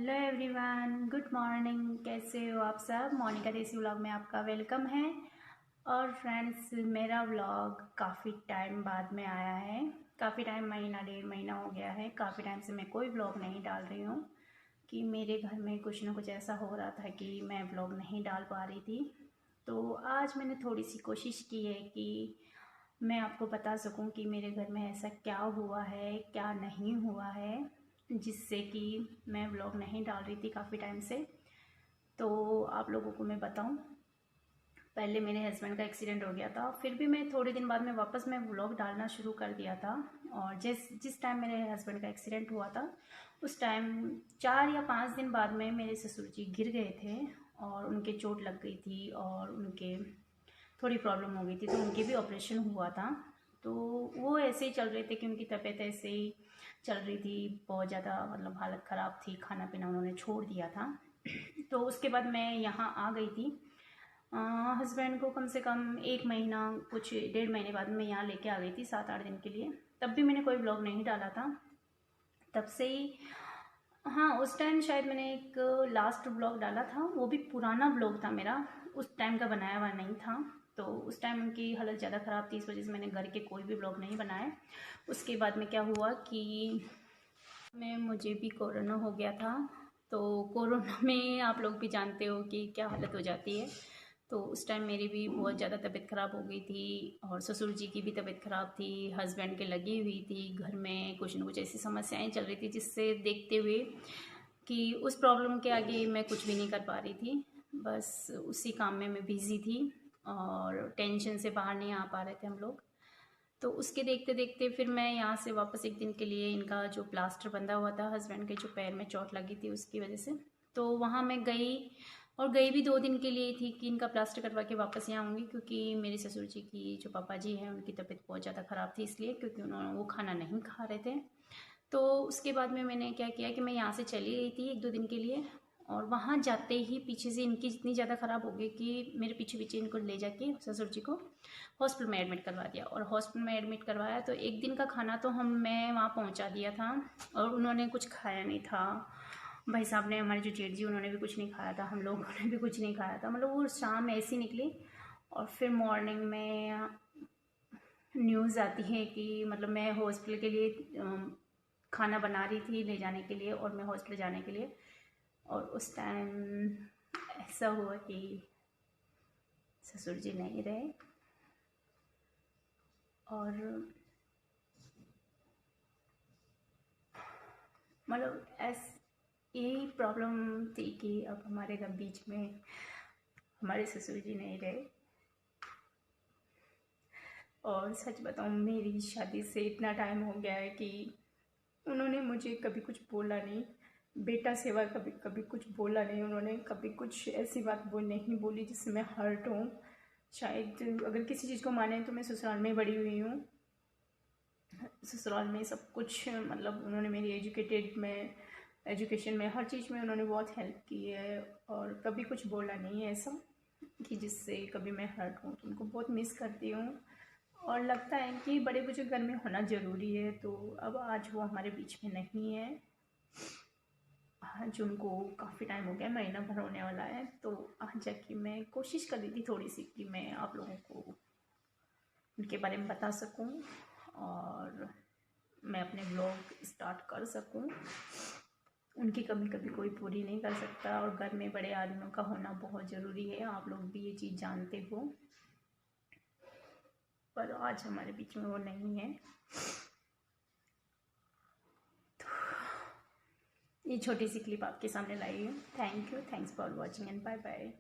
Hello everyone, good morning. कैसे हो आप सब? मोनिका देसी व्लॉग में आपका वेलकम है। और फ्रेंड्स, मेरा व्लॉग काफ़ी टाइम बाद में आया है। काफ़ी टाइम, महीना डेढ़ महीना हो गया है। काफ़ी टाइम से मैं कोई व्लॉग नहीं डाल रही हूँ कि मेरे घर में कुछ ना कुछ ऐसा हो रहा था कि मैं व्लॉग नहीं डाल पा रही थी। तो आज मैंने थोड़ी सी कोशिश की है कि मैं आपको बता सकूं कि मेरे घर में ऐसा क्या हुआ है, क्या नहीं हुआ है, जिससे कि मैं व्लॉग नहीं डाल रही थी काफ़ी टाइम से। तो आप लोगों को मैं बताऊं, पहले मेरे हस्बैंड का एक्सीडेंट हो गया था, फिर भी मैं थोड़े दिन बाद में वापस मैं व्लॉग डालना शुरू कर दिया था। और जिस टाइम मेरे हस्बैंड का एक्सीडेंट हुआ था, उस टाइम 4 या 5 दिन बाद में मेरे ससुर जी गिर गए थे और उनके चोट लग गई थी और उनके थोड़ी प्रॉब्लम हो गई थी, तो उनके भी ऑपरेशन हुआ था। तो वो ऐसे ही चल रहे थे कि उनकी तबीयत ऐसे ही चल रही थी, बहुत ज़्यादा मतलब हालत ख़राब थी, खाना पीना उन्होंने छोड़ दिया था। तो उसके बाद मैं यहाँ आ गई थी। हस्बैंड को कम से कम 1 महीना, कुछ डेढ़ महीने बाद मैं यहाँ लेके आ गई थी 7-8 दिन के लिए। तब भी मैंने कोई ब्लॉग नहीं डाला था, तब से ही। हाँ, उस टाइम शायद मैंने एक लास्ट ब्लॉग डाला था, वो भी पुराना ब्लॉग था मेरा, उस टाइम का बनाया हुआ नहीं था। तो उस टाइम उनकी हालत ज़्यादा ख़राब थी, इस वजह से मैंने घर के कोई भी ब्लॉग नहीं बनाए। उसके बाद में क्या हुआ कि मुझे भी कोरोना हो गया था। तो कोरोना में आप लोग भी जानते हो कि क्या हालत हो जाती है। तो उस टाइम मेरी भी बहुत ज़्यादा तबीयत ख़राब हो गई थी और ससुर जी की भी तबीयत ख़राब थी, हस्बैंड के लगी हुई थी, घर में कुछ न कुछ ऐसी समस्याएं चल रही थी, जिससे देखते हुए कि उस प्रॉब्लम के आगे मैं कुछ भी नहीं कर पा रही थी। बस उसी काम में मैं बिज़ी थी और टेंशन से बाहर नहीं आ पा रहे थे हम लोग। तो उसके देखते देखते फिर मैं यहाँ से वापस एक दिन के लिए, इनका जो प्लास्टर बंधा हुआ था हस्बैंड के, जो पैर में चोट लगी थी उसकी वजह से, तो वहाँ मैं गई। और गई भी 2 दिन के लिए थी कि इनका प्लास्टर करवा के वापस यहाँ आऊँगी, क्योंकि मेरे ससुर जी की जो पापा जी हैं उनकी तबीयत बहुत ज़्यादा ख़राब थी, इसलिए क्योंकि उन्होंने वो खाना नहीं खा रहे थे। तो उसके बाद में मैंने क्या किया कि मैं यहाँ से चली गई थी 1-2 दिन के लिए। और वहाँ जाते ही पीछे से इनकी इतनी ज़्यादा ख़राब हो गई कि मेरे पीछे पीछे इनको ले जाके ससुर जी को हॉस्पिटल में एडमिट करवा दिया। और हॉस्पिटल में एडमिट करवाया तो एक दिन का खाना तो मैं वहाँ पहुँचा दिया था और उन्होंने कुछ खाया नहीं था। भाई साहब ने, हमारे जो जेठ जी, उन्होंने भी कुछ नहीं खाया था, हम लोगों ने भी कुछ नहीं खाया था। मतलब वो शाम ऐसी निकली और फिर मॉर्निंग में न्यूज़ आती है कि मतलब मैं हॉस्पिटल के लिए खाना बना रही थी ले जाने के लिए, और मैं हॉस्पिटल जाने के लिए। और उस टाइम ऐसा हुआ कि ससुर जी नहीं रहे। और मतलब यही प्रॉब्लम थी कि अब हमारे घर बीच में हमारे ससुर जी नहीं रहे। और सच बताऊं, मेरी शादी से इतना टाइम हो गया है कि उन्होंने मुझे कभी कुछ बोला नहीं, बेटा सेवा कभी कभी कुछ बोला नहीं। उन्होंने कभी कुछ ऐसी बात नहीं बोली जिससे मैं हर्ट हूँ। शायद अगर किसी चीज़ को माने तो मैं ससुराल में बड़ी हुई हूँ। ससुराल में सब कुछ, मतलब उन्होंने मेरी एजुकेशन में, हर चीज़ में उन्होंने बहुत हेल्प की है। और कभी कुछ बोला नहीं है ऐसा कि जिससे कभी मैं हर्ट हूँ। तो उनको बहुत मिस करती हूँ और लगता है कि बड़े बुजुर्ग घर में होना ज़रूरी है। तो अब आज वो हमारे बीच में नहीं है। आज उनको काफ़ी टाइम हो गया, महीना भर होने वाला है। तो आज जाके मैं कोशिश कर रही थी थोड़ी सी कि मैं आप लोगों को उनके बारे में बता सकूं और मैं अपने ब्लॉग स्टार्ट कर सकूं। उनकी कमी कभी कोई पूरी नहीं कर सकता और घर में बड़े आदमियों का होना बहुत ज़रूरी है। आप लोग भी ये चीज़ जानते हो, पर आज हमारे बीच में वो नहीं है। ये छोटी सी क्लिप आपके सामने लाई हूँ। Thank you, thanks for watching and bye bye.